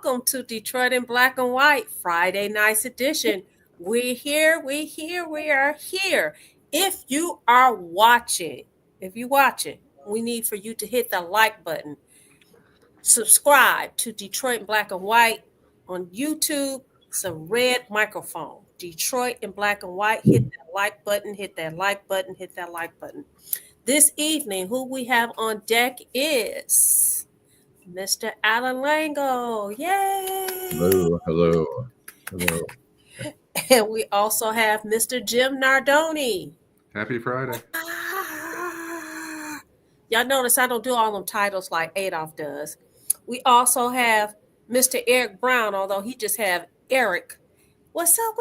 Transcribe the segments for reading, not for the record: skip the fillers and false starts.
welcome to Detroit in Black and White Friday night's edition. We're here, we are here. If you are watching, we need for you to hit the like button. Subscribe to Detroit in Black and White on YouTube. It's a red microphone. Detroit in Black and White. Hit that like button, hit that like button, hit that like button. This evening, who we have on deck is Mr. Allan Lengel. Yay! Hello. And we also have Mr. Jim Nardone. Happy Friday. Y'all notice I don't do all them titles like Adolph does. We also have Mr. Eric Brown, although he just have Eric. What's up?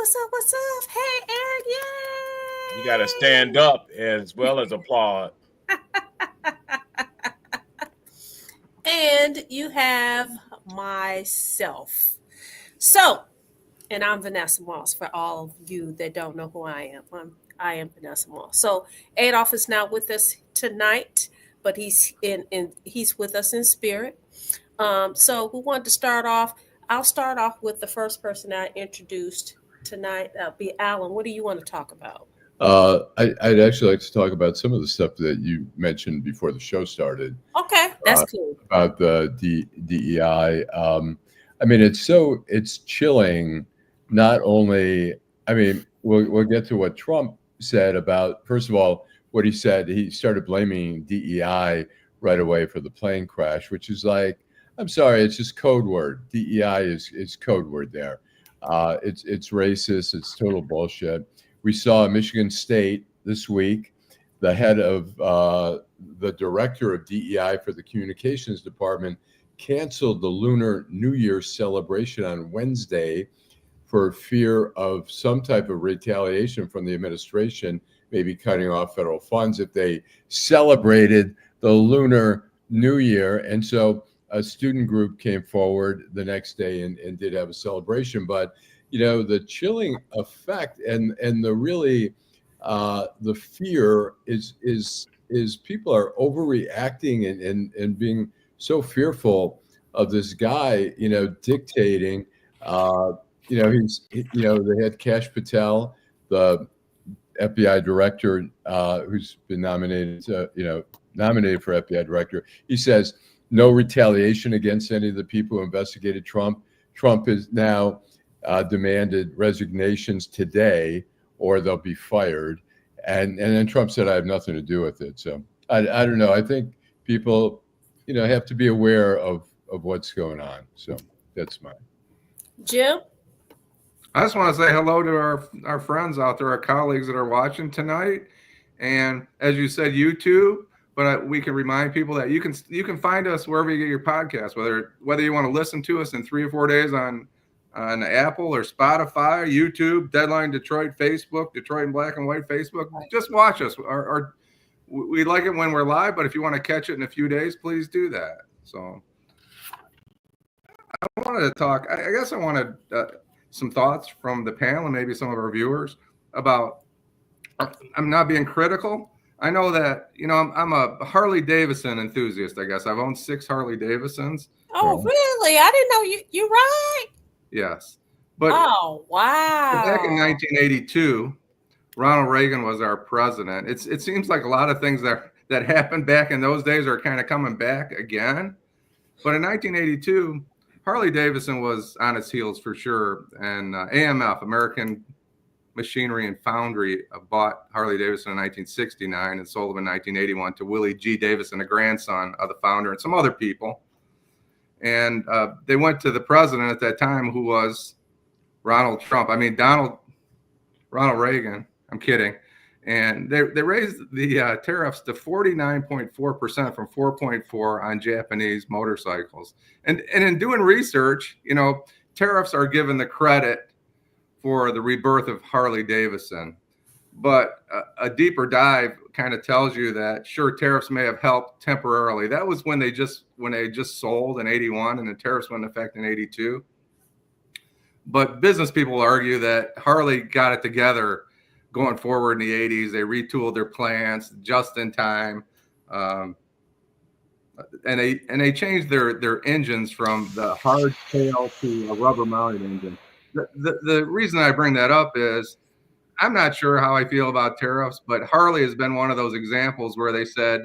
Hey, Eric, yay! You got to stand up as well as applaud. And you have myself. So, and I'm Vanessa Moss for all of you that don't know who I am. I am Vanessa Moss. So Adolph is not with us tonight, but he's with us in spirit. So we wanted to start off. I'll start off with the first person I introduced tonight. That'll be Allan. What do you want to talk about? I'd actually like to talk about some of the stuff that you mentioned before the show started. Okay, that's cool. About the DEI. I mean, it's chilling. Not only, I mean, we'll get to what Trump said about, first of all, what he said. He started blaming DEI right away for the plane crash, which is like, I'm sorry, it's just code word. DEI is code word there. It's racist. It's total bullshit. We saw at Michigan State this week, the head of the director of DEI for the communications department canceled the Lunar New Year celebration on Wednesday for fear of some type of retaliation from the administration, maybe cutting off federal funds if they celebrated the Lunar New Year. And so a student group came forward the next day and did have a celebration. But you know, the chilling effect and the really the fear is people are overreacting and being so fearful of this guy, you know, dictating. You know, they had Kash Patel, the FBI director, who's been nominated for FBI director. He says no retaliation against any of the people who investigated Trump. Trump is now demanded resignations today or they'll be fired. And then Trump said, I have nothing to do with it. So I don't know. I think people, you know, have to be aware of what's going on. So that's mine. Jim? I just want to say hello to our friends out there, our colleagues that are watching tonight. And as you said, YouTube, but we can remind people that you can find us wherever you get your podcast, whether you want to listen to us in 3 or 4 days on Apple or Spotify, YouTube, Deadline Detroit, Facebook, Detroit in Black and White Facebook. Right. Just watch us. We like it when we're live, but if you want to catch it in a few days, please do that. So I wanted to talk. I guess I wanted some thoughts from the panel and maybe some of our viewers about. I'm not being critical. I know that, you know, I'm a Harley Davidson enthusiast. I guess I've owned 6 Harley Davidsons. Oh, really? I didn't know you right. Yes. But oh, wow. Back in 1982, Ronald Reagan was our president. It seems like a lot of things that happened back in those days are kind of coming back again. But in 1982, Harley Davidson was on its heels for sure. And AMF, American Machinery and Foundry, bought Harley Davidson in 1969 and sold them in 1981 to Willie G. Davidson, a grandson of the founder, and some other people. And they went to the president at that time, who was Ronald Reagan. I'm kidding. And they raised the tariffs to 49.4% from 4.4% on Japanese motorcycles. And in doing research, you know, tariffs are given the credit for the rebirth of Harley Davidson. But a deeper dive kind of tells you that, sure, tariffs may have helped temporarily. That was when they just sold in 81 and the tariffs went into effect in 82. But business people argue that Harley got it together going forward in the 80s. They retooled their plants just in time. and they changed their engines from the hard tail to a rubber mounted engine. The reason I bring that up is I'm not sure how I feel about tariffs, but Harley has been one of those examples where they said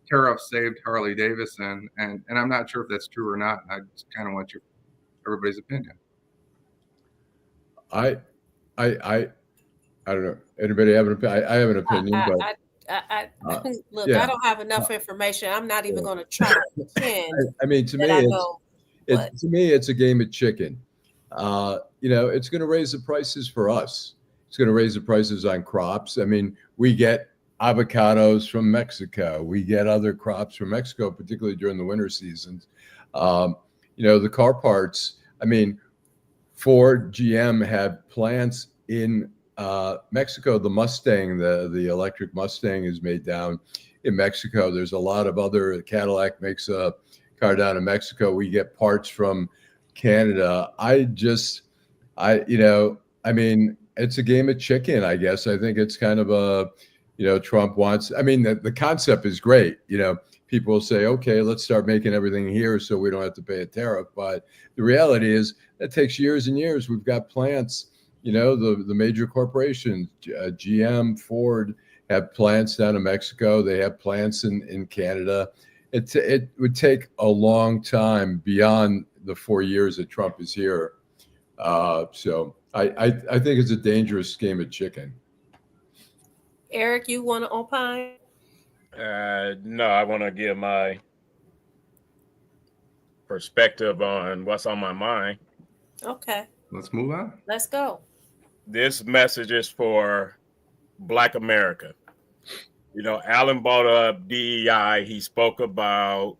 tariffs saved Harley Davidson, and I'm not sure if that's true or not. I just kind of want everybody's opinion. I don't know. Anybody have an opinion? I have an opinion, but look, yeah. I don't have enough information. I'm not even going to try to pretend. I mean, to me, it's a game of chicken. It's going to raise the prices for us. It's going to raise the prices on crops. I mean, we get avocados from Mexico. We get other crops from Mexico, particularly during the winter seasons. The car parts. I mean, Ford, GM had plants in Mexico. The Mustang, the electric Mustang, is made down in Mexico. There's a lot of other. Cadillac makes a car down in Mexico. We get parts from Canada. I mean, it's a game of chicken, I guess. I think it's kind of Trump wants. I mean, the concept is great. People will say, okay, let's start making everything here so we don't have to pay a tariff. But the reality is that takes years and years. We've got plants. The major corporations, GM, Ford, have plants down in Mexico. They have plants in Canada. It would take a long time beyond the 4 years that Trump is here. So I think it's a dangerous game of chicken. Eric, you want to opine? No, I want to give my perspective on what's on my mind. Okay. Let's move on. Let's go. This message is for Black America. Allan brought up DEI. He spoke about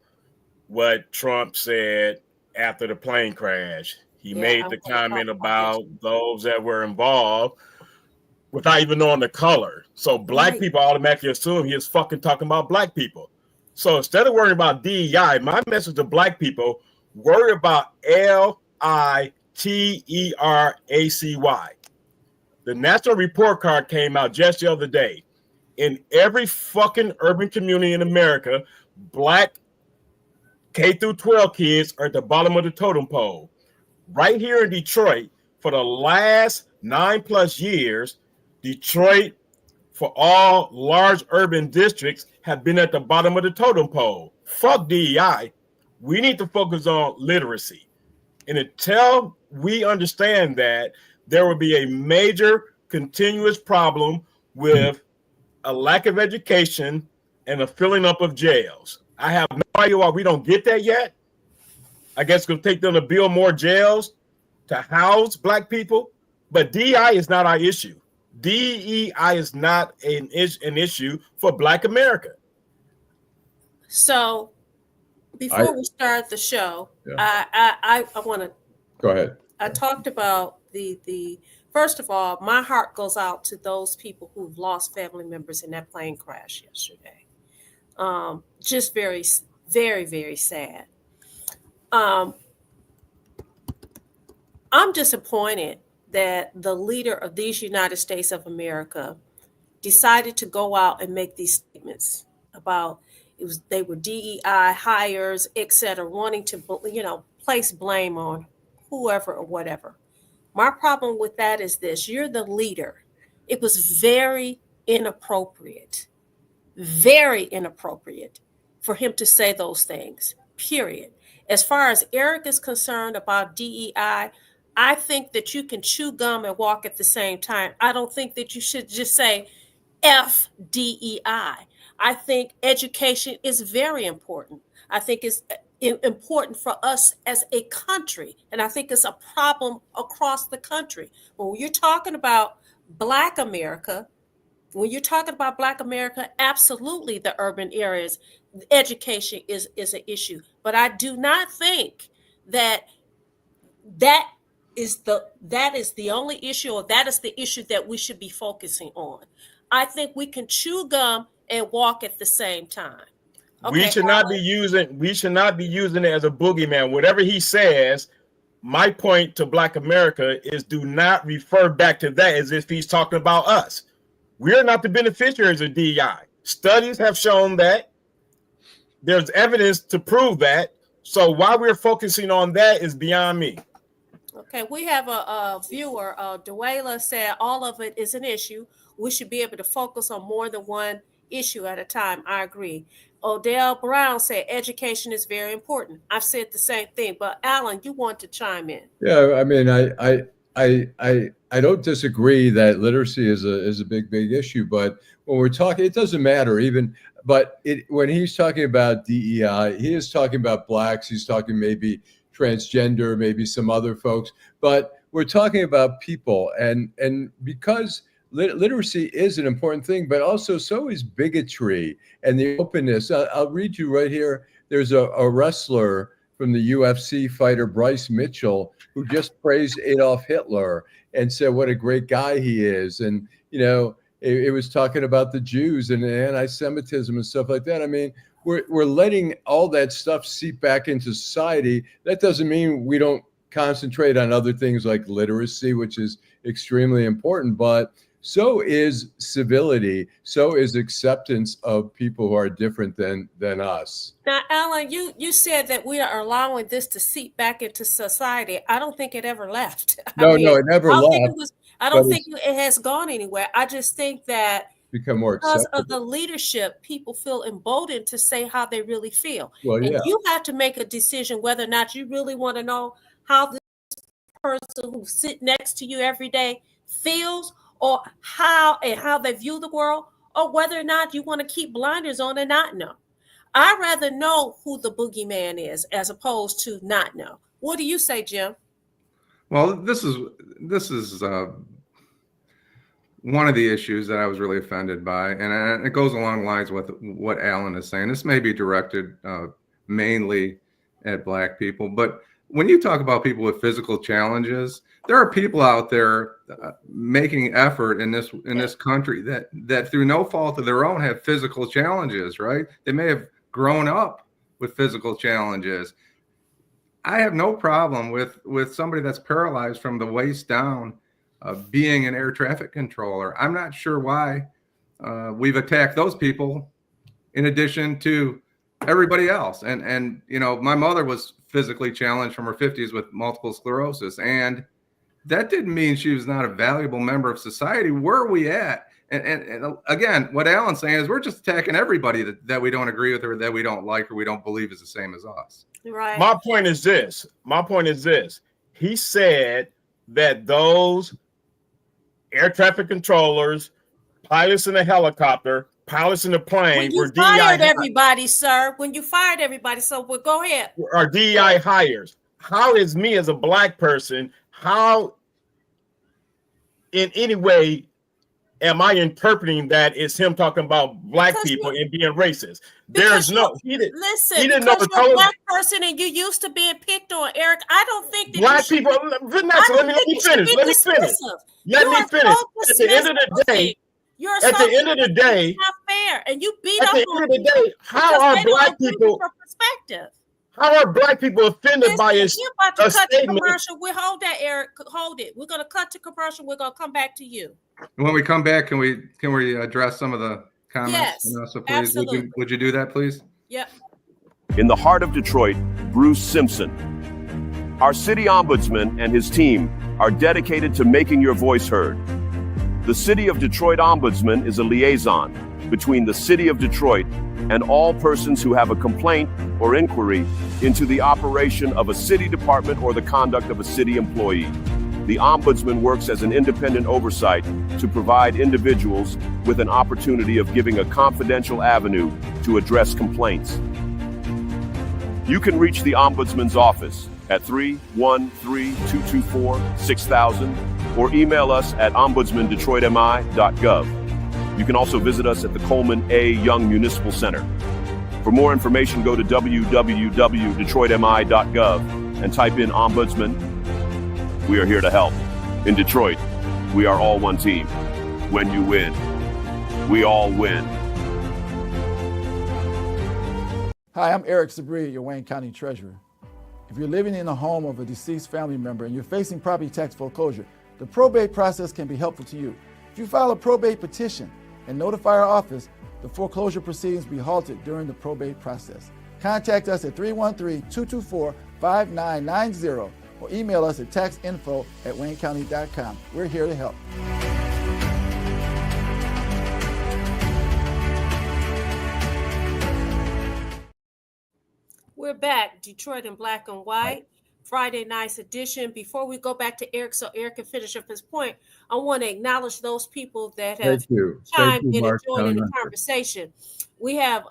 what Trump said after the plane crash. He made the comment about those that were involved without even knowing the color. So black people automatically assume he is fucking talking about black people. So instead of worrying about DEI, my message to black people, worry about LITERACY. The National Report Card came out just the other day. In every fucking urban community in America, black K through 12 kids are at the bottom of the totem pole. Right here in Detroit, for the last 9+ years, Detroit, for all large urban districts, have been at the bottom of the totem pole. Fuck DEI. We need to focus on literacy. And until we understand that, there will be a major continuous problem with a lack of education and a filling up of jails. I have no idea why we don't get that yet. I guess it's going to take them to build more jails to house black people. But DEI is not our issue. DEI is not an issue for Black America. So before we start the show, I want to go ahead. I talked about the first of all, my heart goes out to those people who've lost family members in that plane crash yesterday. Just very, very, very sad. I'm disappointed that the leader of these United States of America decided to go out and make these statements about they were DEI hires, etc., wanting to place blame on whoever or whatever. My problem with that is this: you're the leader. It was very inappropriate for him to say those things, period. As far as Eric is concerned about DEI, I think that you can chew gum and walk at the same time. I don't think that you should just say F DEI. I think education is very important. I think it's important for us as a country, and I think it's a problem across the country. When you're talking about Black America, absolutely the urban areas, education is an issue. But I do not think that is the only issue, or that is the issue that we should be focusing on. I think we can chew gum and walk at the same time. Okay, we should not be using it as a boogeyman. Whatever he says, my point to Black America is do not refer back to that as if he's talking about us. We're not the beneficiaries of DEI. Studies have shown that There's evidence to prove that. So why we're focusing on that is beyond me. Okay, we have a viewer, Duela said all of it is an issue. We should be able to focus on more than one issue at a time. I agree. Odell Brown said education is very important. I've said the same thing, but Allan, you want to chime in? Yeah, I mean, I don't disagree that literacy is a big issue, but when we're talking, it doesn't matter even. But when he's talking about DEI, he is talking about blacks. He's talking maybe transgender, maybe some other folks. But we're talking about people, and because literacy is an important thing, but also so is bigotry and the openness. I'll read you right here. There's a wrestler from the UFC, fighter Bryce Mitchell, who just praised Adolf Hitler and said what a great guy he is. And, you know, it was talking about the Jews and anti-Semitism and stuff like that. I mean, we're letting all that stuff seep back into society. That doesn't mean we don't concentrate on other things like literacy, which is extremely important, but so is civility, so is acceptance of people who are different than us. Now, Allan, you said that we are allowing this to seep back into society. I don't think it ever left. No, it never left. I don't think it has gone anywhere. I just think that become more because acceptable. of the leadership, people feel emboldened to say how they really feel. Well, and yeah. You have to make a decision whether or not you really want to know how this person who sits next to you every day feels, or how they view the world, or whether or not you want to keep blinders on and not know. I'd rather know who the boogeyman is as opposed to not know. What do you say, Jim? Well, this is one of the issues that I was really offended by, and it goes along lines with what Allan is saying. This may be directed mainly at Black people, but when you talk about people with physical challenges, there are people out there making effort in this country that through no fault of their own have physical challenges, right? They may have grown up with physical challenges. I have no problem with somebody that's paralyzed from the waist down being an air traffic controller. I'm not sure why we've attacked those people in addition to everybody else. And you know, my mother was physically challenged from her 50s with multiple sclerosis, and that didn't mean she was not a valuable member of society. Where are we at? And again, what Allan's saying is we're just attacking everybody that we don't agree with or that we don't like or we don't believe is the same as us. Right. My point is this. He said that those air traffic controllers, pilots in a helicopter, pilots in the plane were DEI. Fired everybody, sir. When you fired everybody, so well, go ahead. Are DEI hires? How is me as a Black person? How, in any way, am I interpreting that it's him talking about Black people and being racist? There's no. Listen, he didn't because know you're a Black person and you used to being picked on, Eric. I don't think that Black people. Vanessa, let me finish. Let me finish. At the end of the day. At the end of the day, not fair, and you beat up. At the end of the day, how are Black people? Perspective. How are Black people offended by his We're about to cut statement? the commercial. We'll hold that, Eric. Hold it. We're going to cut to commercial. We're going to come back to you. When we come back, can we address some of the comments? Yes, Vanessa, please. absolutely. Would you do that, please? Yep. In the heart of Detroit, Bruce Simpson. Our city ombudsman and his team are dedicated to making your voice heard. The City of Detroit Ombudsman is a liaison between the City of Detroit and all persons who have a complaint or inquiry into the operation of a city department or the conduct of a city employee. The Ombudsman works as an independent oversight to provide individuals with an opportunity of giving a confidential avenue to address complaints. You can reach the Ombudsman's office at 313-224-6000 or email us at ombudsmandetroitmi.gov. You can also visit us at the Coleman A. Young Municipal Center. For more information, go to www.detroitmi.gov and type in Ombudsman. We are here to help. In Detroit, we are all one team. When you win, we all win. Hi, I'm Eric Sabri, your Wayne County Treasurer. If you're living in a home of a deceased family member and you're facing property tax foreclosure, the probate process can be helpful to you. If you file a probate petition and notify our office, the foreclosure proceedings be halted during the probate process. Contact us at 313-224-5990 or email us at taxinfo@waynecounty.com. We're here to help. We're back, Detroit in black and white, Friday night's edition. Before we go back to Eric, so Eric can finish up his point, I want to acknowledge those people that have chimed in and joined in the conversation. We have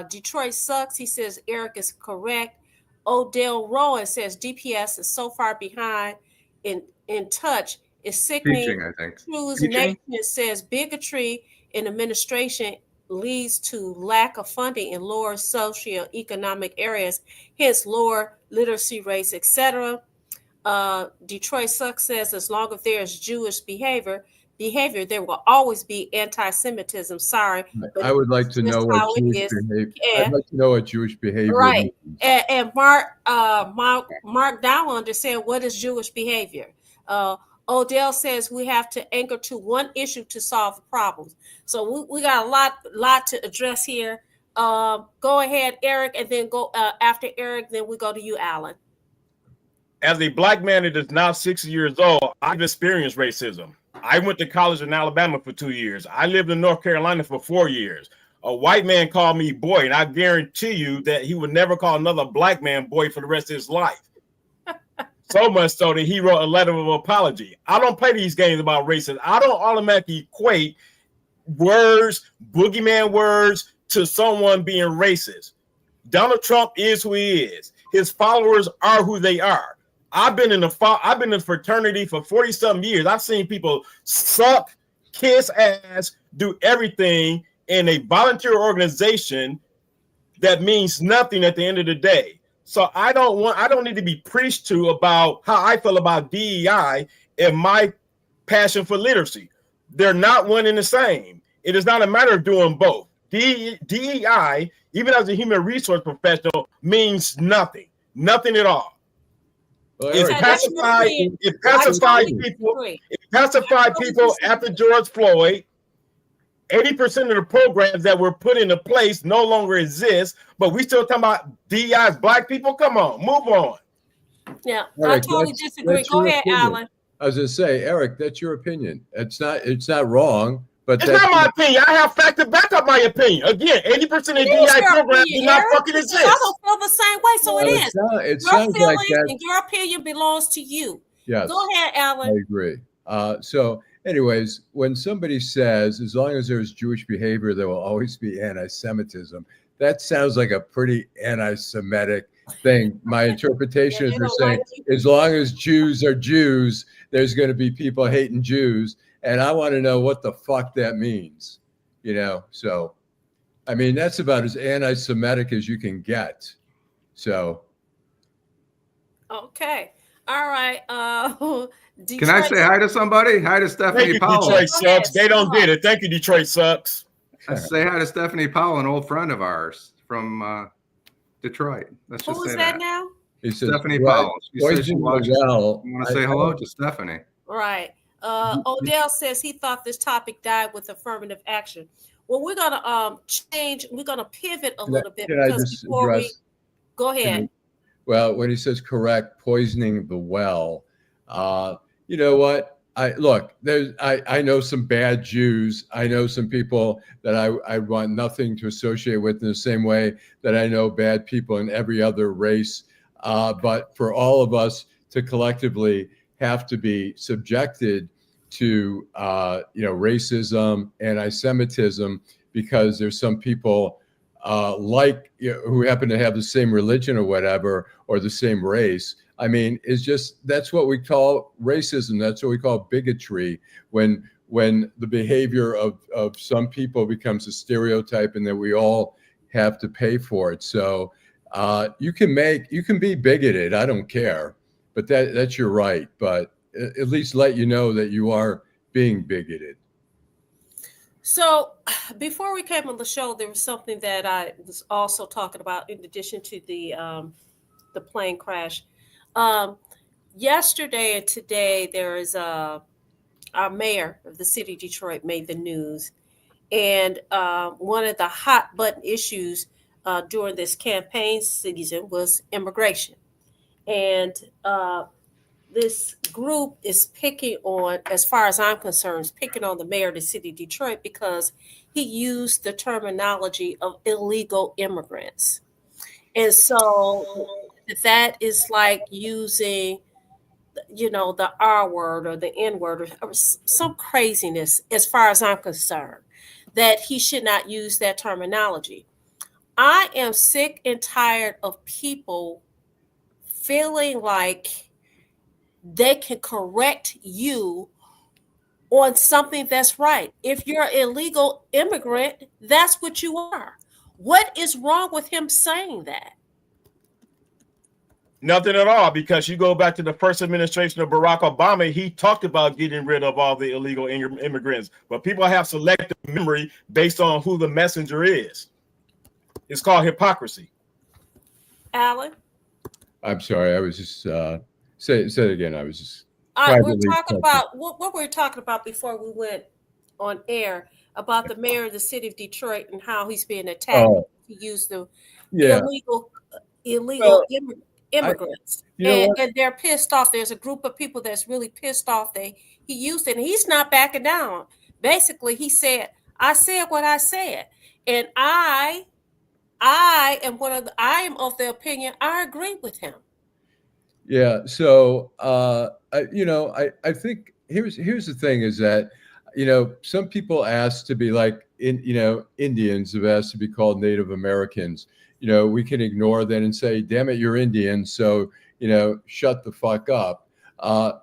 Detroit Sucks. He says Eric is correct. Odell Rowan says DPS is so far behind in touch. It's sickening. Teaching, I think. True's Nation says bigotry in administration leads to lack of funding in lower socioeconomic areas, hence lower literacy rates, etc. Detroit Sucks says as long as there is Jewish behavior, there will always be anti-Semitism. Sorry, I would like to know what Jewish behavior. I'd like to know what Jewish behavior means. And Mark Dowlander said, "What is Jewish behavior?" Odell says we have to anchor to one issue to solve the problems. So we got a lot to address here. Go ahead, Eric, and then go after Eric. Then we go to you, Allan. As a black man that is now 60 years old, I've experienced racism. I went to college in Alabama for 2 years. I lived in North Carolina for 4 years. A white man called me boy, and I guarantee you that he would never call another black man boy for the rest of his life. So much so that he wrote a letter of apology. I don't play these games about racism. I don't automatically equate words, boogeyman words, to someone being racist. Donald Trump is who he is. His followers are who they are. I've been in a fraternity for 40-something years. I've seen people suck, kiss ass, do everything in a volunteer organization that means nothing at the end of the day. So I don't need to be preached to about how I feel about DEI and my passion for literacy. They're not one and the same. It is not a matter of doing both. DEI, even as a human resource professional, means nothing at all. Well, It pacified people after George Floyd. 80% of the programs that were put into place no longer exist, but we still talking about DEI as black people. Come on, move on. Yeah, Eric, I totally disagree. Go ahead, Allan. I was going to say, Eric, that's your opinion. It's not wrong, but it's not my opinion. I have fact to back up my opinion. Again, 80% of DEI programs do not fucking exist. I don't feel the same way, so it is. It sounds like that. And your opinion belongs to you. Yes. Go ahead, Allan. I agree. So anyways, when somebody says, as long as there's Jewish behavior, there will always be anti-Semitism, that sounds like a pretty anti-Semitic thing. My interpretation is they're saying, as long as Jews are Jews, there's going to be people hating Jews. And I want to know what the fuck that means, So, I mean, that's about as anti-Semitic as you can get. So. Okay. All right. Can I say hi to somebody? Hi to Stephanie Powell. Detroit Sucks. They don't get it. Thank you, Detroit Sucks. I say hi to Stephanie Powell, an old friend of ours from Detroit. Let's just Who is say that now? He says, Stephanie Powell. She says she watches. Well, I want to say hello to Stephanie. Right. Odell says he thought this topic died with affirmative action. Well, we're gonna change. We're gonna pivot a little bit because before we go ahead. Well, when he says correct, poisoning the well, you know what? I know some bad Jews. I know some people that I want nothing to associate with in the same way that I know bad people in every other race. But for all of us to collectively have to be subjected to racism, anti-Semitism, because there's some people who happen to have the same religion or whatever, or the same race. I mean, that's what we call racism. That's what we call bigotry, when the behavior of some people becomes a stereotype and that we all have to pay for it. So you can be bigoted. I don't care, but that's your right. But at least let you know that you are being bigoted. So before we came on the show, there was something that I was also talking about in addition to the plane crash. Yesterday and today, there is our mayor of the city of Detroit made the news, And one of the hot button issues during this campaign season was immigration. And this group is picking on, as far as I'm concerned, is picking on the mayor of the city of Detroit because he used the terminology of illegal immigrants. And so that is like using, the R word or the N word or some craziness, as far as I'm concerned, that he should not use that terminology. I am sick and tired of people feeling like they can correct you on something that's right. If you're an illegal immigrant, that's what you are. What is wrong with him saying that? Nothing at all, because you go back to the first administration of Barack Obama, he talked about getting rid of all the illegal immigrants, but people have selective memory based on who the messenger is. It's called hypocrisy. Allan? I'm sorry. I was just say it again. I was just. We're talking about what we were talking about before we went on air about the mayor of the city of Detroit and how he's being attacked to use the illegal immigrants. And they're pissed off. There's a group of people that's really pissed off. He used it, and he's not backing down. Basically, he said, "I said what I said," and I am I am of the opinion I agree with him. Yeah. So, I think here's the thing is that, some people ask to be like, Indians have asked to be called Native Americans. We can ignore that and say, damn it, you're Indian. So, shut the fuck up.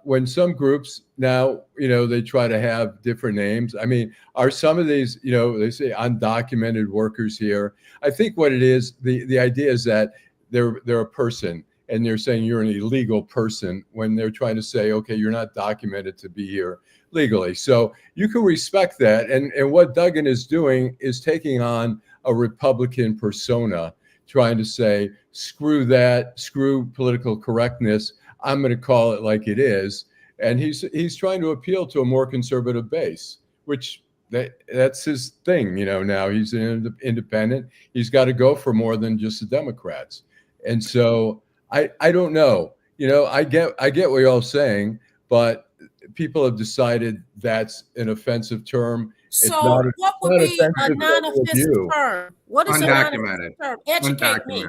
When some groups now, they try to have different names. I mean, are some of these, they say undocumented workers here. I think what it is, the idea is that they're a person. And they're saying you're an illegal person when they're trying to say, okay, you're not documented to be here legally. So you can respect that. And what Duggan is doing is taking on a Republican persona, trying to say, screw that, screw political correctness. I'm going to call it like it is. And he's trying to appeal to a more conservative base, which that's his thing. Now he's an independent. He's got to go for more than just the Democrats. And so I don't know. I get what you're all saying, but people have decided that's an offensive term. So what would be a non-offensive term? What is undocumented? A non-offensive term? Educate me.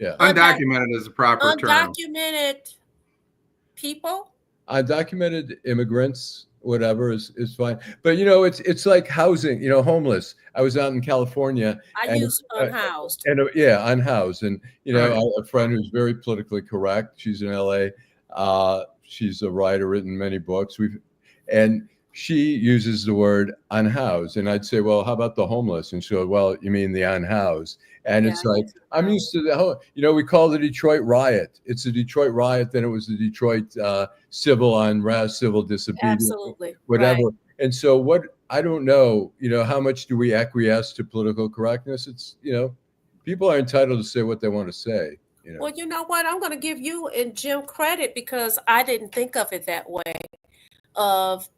Yeah. Undocumented is a proper term. Undocumented people? Undocumented immigrants, whatever is fine. But it's like housing, homeless. I was out in California. I use unhoused. Unhoused. And Right. I have a friend who's very politically correct. She's in LA. She's a writer, written many books. And she uses the word unhoused. And I'd say, well, how about the homeless? And she'll go, well, you mean the unhoused? And it's like, I'm used to the whole, we call the Detroit riot. It's the Detroit riot. Then it was the Detroit civil unrest, civil disobedience, absolutely, whatever. Right. And so I don't know, how much do we acquiesce to political correctness? It's, people are entitled to say what they want to say. Well, you know what? I'm going to give you and Jim credit because I didn't think of it that way, of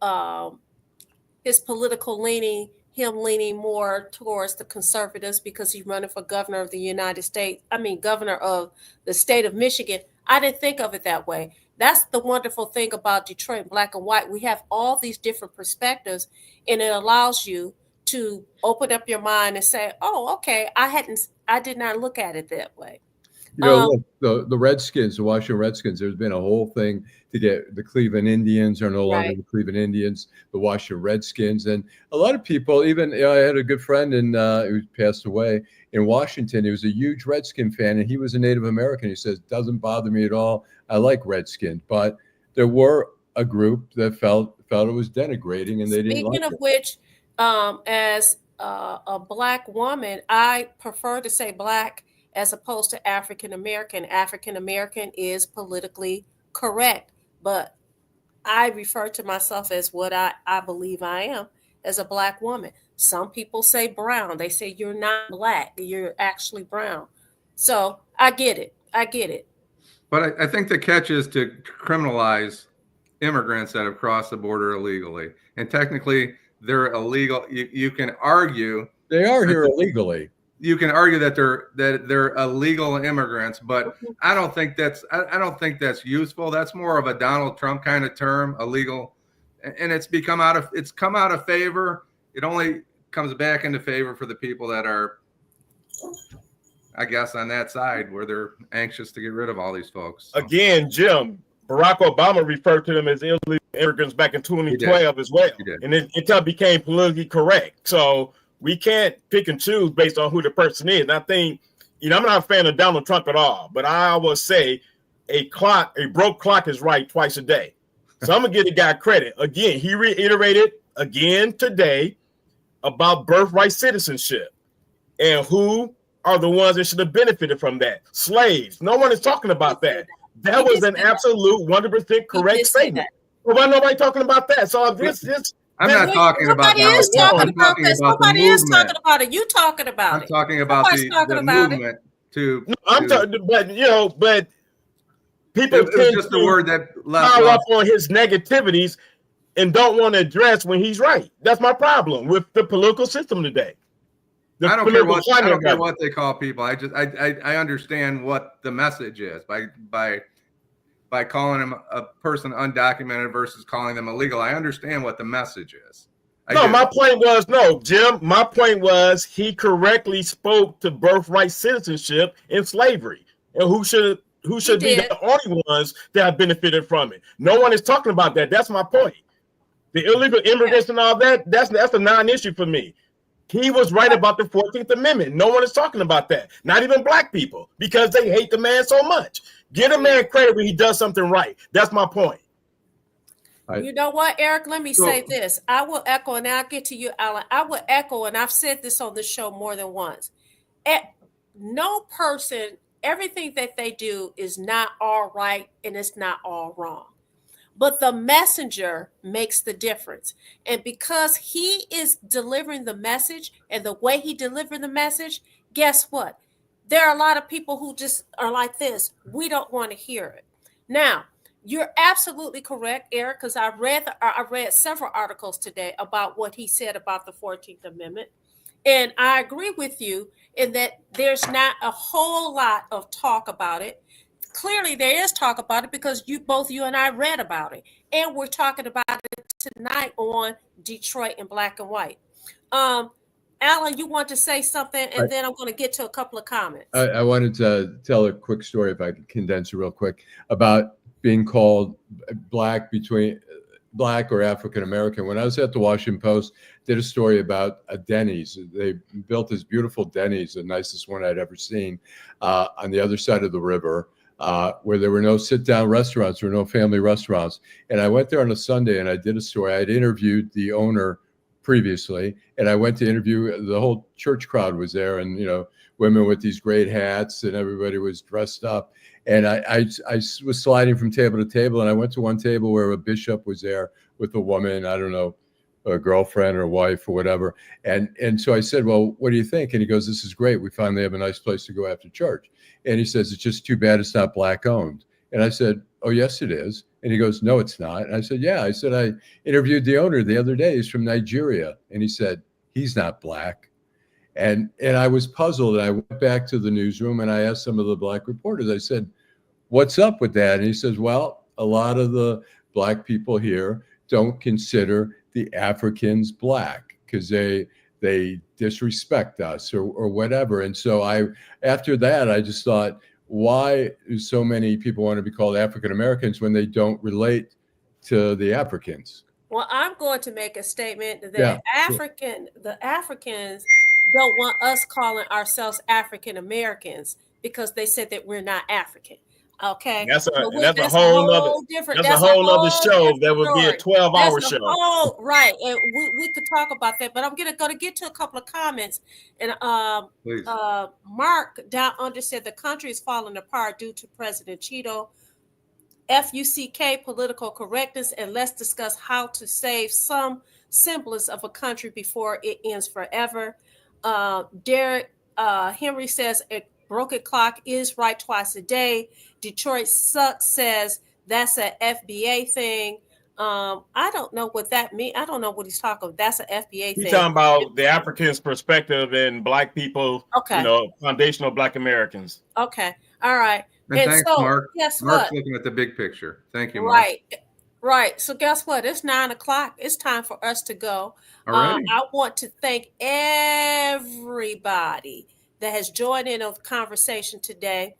his political leaning, him leaning more towards the conservatives because he's running for governor of the United States. Governor of the state of Michigan. I didn't think of it that way. That's the wonderful thing about Detroit Black and White. We have all these different perspectives, and it allows you to open up your mind and say, oh, okay, I did not look at it that way. Look, the Redskins, the Washington Redskins, there's been a whole thing to get the Cleveland Indians are no longer the Cleveland Indians, the Washington Redskins. And a lot of people, even, I had a good friend who passed away in Washington. He was a huge Redskin fan, and he was a Native American. He says, doesn't bother me at all. I like Redskins. But there were a group that felt it was denigrating, and they didn't like it. Speaking of which, as a Black woman, I prefer to say Black as opposed to African American. African American is politically correct, but I refer to myself as what I believe I am, as a Black woman. Some people say brown. They say you're not Black, you're actually brown. So I get it. But I think the catch is to criminalize immigrants that have crossed the border illegally. And technically, they're illegal. You can argue they are here illegally. You can argue that they're illegal immigrants, but I don't think that's useful. That's more of a Donald Trump kind of term, illegal, and it's come out of favor. It only comes back into favor for the people that are, I guess, on that side where they're anxious to get rid of all these folks. So. Again, Jim, Barack Obama referred to them as illegal immigrants back in 2012 as well, and it became politically correct. So we can't pick and choose based on who the person is. And I think, I'm not a fan of Donald Trump at all, but I always say a broke clock is right twice a day. So I'm going to give the guy credit. Again, he reiterated again today about birthright citizenship and who are the ones that should have benefited from that. Slaves. No one is talking about that. That was an absolute 100% correct statement. Well, why nobody talking about that? So I'm not talking about Nobody is talking about this. Nobody is talking about it. You talking about it. I'm talking about the movement to. No, I'm talking, but people tend just the word that pile up on his negativities and don't want to address when he's right. That's my problem with the political system today. I don't care what they call people. I understand what the message is by calling him a person undocumented versus calling them illegal. I understand what the message is. My point was he correctly spoke to birthright citizenship in slavery and who should be the only ones that have benefited from it. No one is talking about that. That's my point. The illegal immigrants and all that, that's a non-issue for me. He was right about the 14th Amendment. No one is talking about that. Not even black people, because they hate the man so much. Give a man credit when he does something right. That's my point. You know what, Eric? Let me say this. I will echo, and I'll get to you, Allan. I will echo, and I've said this on the show more than once. No person, everything that they do is not all right, and it's not all wrong. But the messenger makes the difference. And because he is delivering the message and the way he delivered the message, guess what? There are a lot of people who just are like this. We don't want to hear it. Now, you're absolutely correct, Eric, because I read several articles today about what he said about the 14th Amendment. And I agree with you in that there's not a whole lot of talk about it. Clearly, there is talk about it because you and I read about it. And we're talking about it tonight on Detroit in Black and White. Allan, you want to say something, and then I'm going to get to a couple of comments. I wanted to tell a quick story, if I could condense it real quick, about being called black or African American. When I was at the Washington Post, did a story about a Denny's. They built this beautiful Denny's, the nicest one I'd ever seen, on the other side of the river. Where there were no sit-down restaurants or no family restaurants. And I went there on a Sunday and I did a story. I'd interviewed the owner previously, and I went to interview, the whole church crowd was there, and women with these great hats, and everybody was dressed up. And I was sliding from table to table, and I went to one table where a bishop was there with a woman, I don't know, a girlfriend or wife or whatever. And so I said, well, what do you think? And he goes, this is great. We finally have a nice place to go after church. And he says, it's just too bad it's not black owned. And I said, oh, yes, it is. And he goes, no, it's not. And I said, yeah. I said, I interviewed the owner the other day. He's from Nigeria. And he said, he's not black. And I was puzzled. And I went back to the newsroom and I asked some of the black reporters, I said, what's up with that? And he says, well, a lot of the black people here don't consider the Africans black because they disrespect us or whatever. And so after that, I just thought, why do so many people want to be called African Americans when they don't relate to the Africans? Well, I'm going to make a statement that the Africans don't want us calling ourselves African Americans because they said that we're not African. Okay, that's a whole other show. That would be a 12-hour show. Oh, right, and we could talk about that, but I'm going to get to a couple of comments. And Mark down under said the country is falling apart due to President Cheeto. FUCK political correctness, and let's discuss how to save some semblance of a country before it ends forever. Derek Henry says a broken clock is right twice a day. Detroit sucks says that's an FBA thing. I don't know what that means. I don't know what he's talking about. That's an FBA He's thing. talking about the Africans' perspective and Black people, Okay. Foundational Black Americans. Okay. All right. And thanks, so, Mark. guess Mark's what? looking at the big picture. Thank you, Mark. Right. So guess what? It's 9:00. It's time for us to go. Already? I want to thank everybody that has joined in on the conversation today.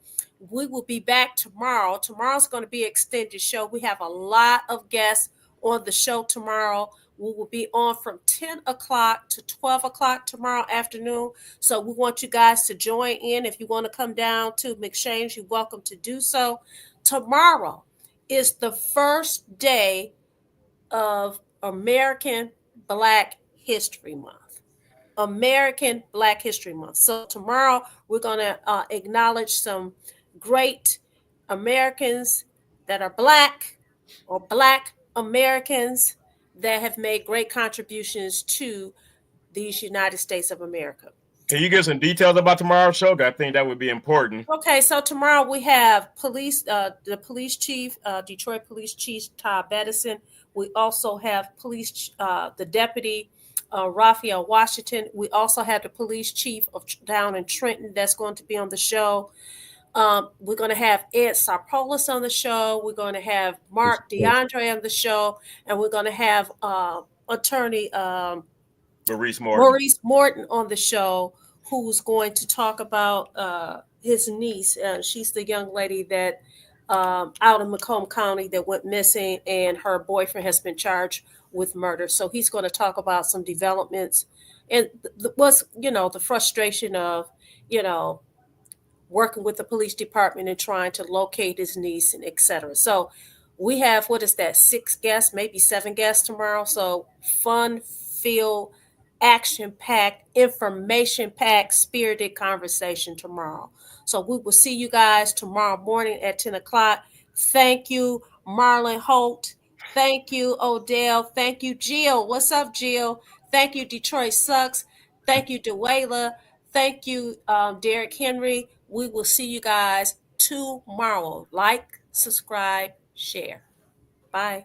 We will be back tomorrow. Tomorrow's going to be an extended show. We have a lot of guests on the show tomorrow. We will be on from 10 o'clock to 12 o'clock tomorrow afternoon. So we want you guys to join in. If you want to come down to McShane's, you're welcome to do so. Tomorrow is the first day of American Black History Month. American Black History Month. So tomorrow we're going to acknowledge some great Americans that are Black or Black Americans that have made great contributions to these United States of America. Can you give some details about tomorrow's show? I think that would be important. Okay, so tomorrow we have the police chief, Detroit Police Chief Todd Bedison. We also have the deputy, Raphael Washington. We also have the police chief of down in Trenton that's going to be on the show. We're going to have Ed Sarpolis on the show. We're going to have Mark DeAndre on the show, and we're going to have attorney Maurice Morton on the show, who's going to talk about his niece. She's the young lady that out in Macomb County that went missing, and her boyfriend has been charged with murder. So he's going to talk about some developments and what's, the frustration of, working with the police department and trying to locate his niece and etc. So we have, 6 guests, maybe 7 guests tomorrow. So fun-filled, action-packed, information-packed, spirited conversation tomorrow. So we will see you guys tomorrow morning at 10 o'clock. Thank you, Marlon Holt. Thank you, Odell. Thank you, Jill. What's up, Jill? Thank you, Detroit Sucks. Thank you, Dewayla. Thank you, Derek Henry. We will see you guys tomorrow. Like, subscribe, share. Bye.